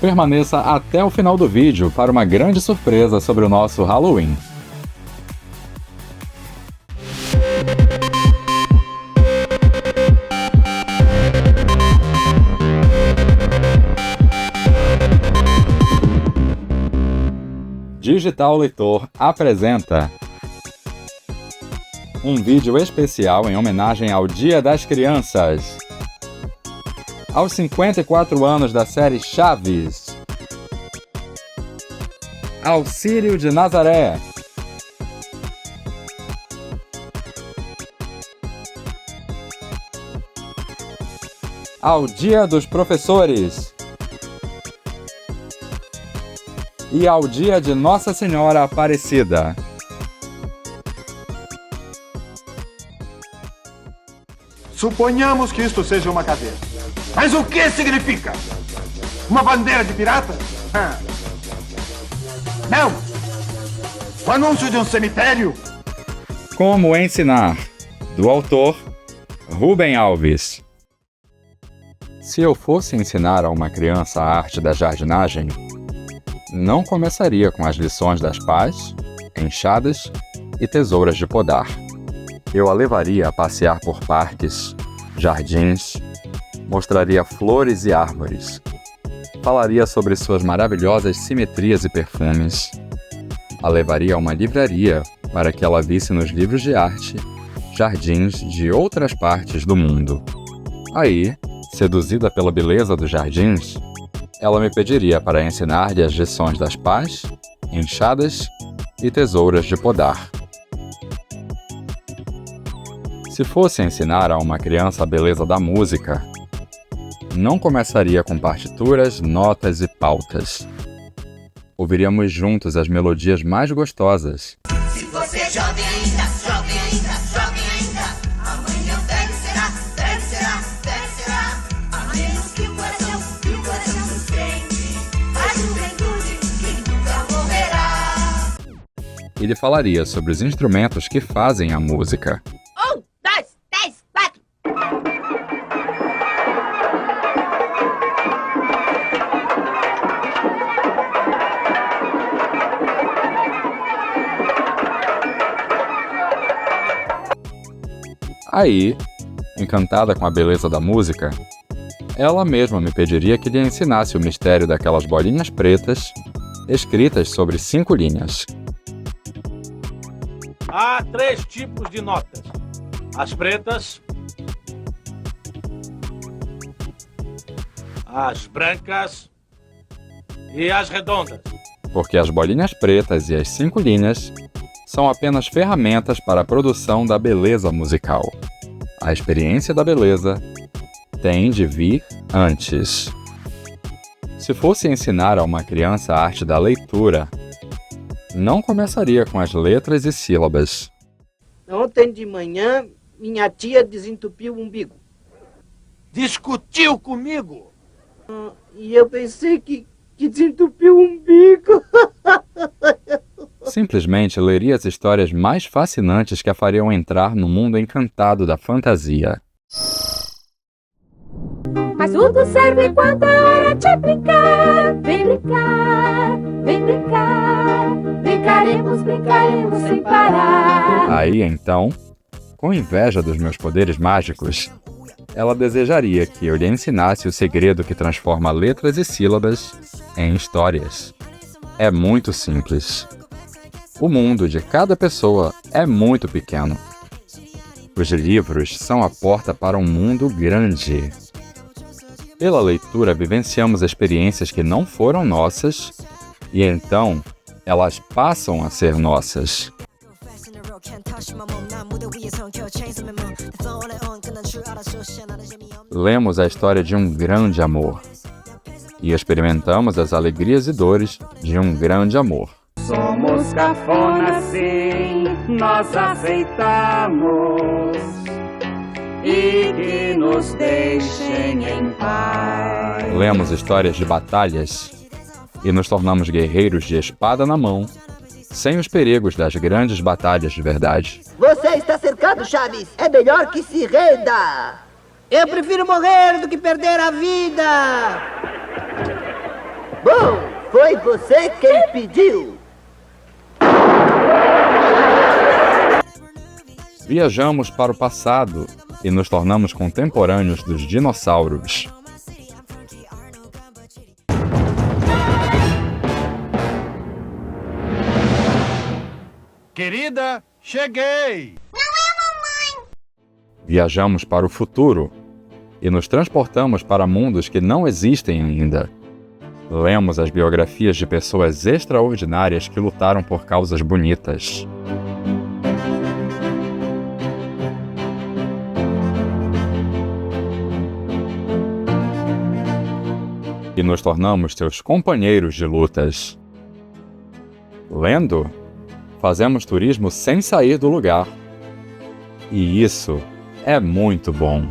Permaneça até o final do vídeo para uma grande surpresa sobre o nosso Halloween. Digital Leitor apresenta um vídeo especial em homenagem ao Dia das Crianças. Aos 54 anos da série Chaves. Ao Círio de Nazaré. Ao Dia dos Professores. E ao Dia de Nossa Senhora Aparecida. Suponhamos que isto seja uma cadeia. Mas o que significa? Uma bandeira de pirata? Não! O anúncio de um cemitério? Como ensinar? Do autor Rubem Alves. Se eu fosse ensinar a uma criança a arte da jardinagem, não começaria com as lições das pás, enxadas e tesouras de podar. Eu a levaria a passear por parques, jardins, mostraria flores e árvores, falaria sobre suas maravilhosas simetrias e perfumes, a levaria a uma livraria para que ela visse nos livros de arte jardins de outras partes do mundo. Aí, seduzida pela beleza dos jardins, ela me pediria para ensinar-lhe as lições das pás, enxadas e tesouras de podar. Se fosse ensinar a uma criança a beleza da música, não começaria com partituras, notas e pautas. Ouviríamos juntos as melodias mais gostosas. Se você é jovem ainda, jovem ainda, jovem ainda, amanhã velho será, velho será, velho será. A menos que o coração sustente a juventude que nunca morrerá. E lhe falaria sobre os instrumentos que fazem a música. 1, 2, 3, 4. Aí, encantada com a beleza da música, ela mesma me pediria que lhe ensinasse o mistério daquelas bolinhas pretas escritas sobre 5 linhas. Há 3 tipos de notas: as pretas, as brancas e as redondas. Porque as bolinhas pretas e as 5 linhas são apenas ferramentas para a produção da beleza musical. A experiência da beleza tem de vir antes. Se fosse ensinar a uma criança a arte da leitura, não começaria com as letras e sílabas. Ontem de manhã, minha tia desentupiu o umbigo. Discutiu comigo? E eu pensei que desentupiu o umbigo. Simplesmente leria as histórias mais fascinantes que a fariam entrar no mundo encantado da fantasia. Mas tudo serve enquanto é hora de brincar. Vem brincar, vem brincar. Brincaremos sem parar. Aí, então, com inveja dos meus poderes mágicos, ela desejaria que eu lhe ensinasse o segredo que transforma letras e sílabas em histórias. É muito simples. O mundo de cada pessoa é muito pequeno. Os livros são a porta para um mundo grande. Pela leitura, vivenciamos experiências que não foram nossas e então elas passam a ser nossas. Lemos a história de um grande amor e experimentamos as alegrias e dores de um grande amor. Somos cafonas, sim, nós aceitamos. E que nos deixem em paz. Lemos histórias de batalhas e nos tornamos guerreiros de espada na mão, sem os perigos das grandes batalhas de verdade. Você está cercado, Chaves. É melhor que se renda. Eu prefiro morrer do que perder a vida. Bom, foi você quem pediu. Viajamos para o passado e nos tornamos contemporâneos dos dinossauros. Querida, cheguei! Viajamos para o futuro e nos transportamos para mundos que não existem ainda. Lemos as biografias de pessoas extraordinárias que lutaram por causas bonitas. E nos tornamos seus companheiros de lutas. Lendo, fazemos turismo sem sair do lugar. E isso é muito bom.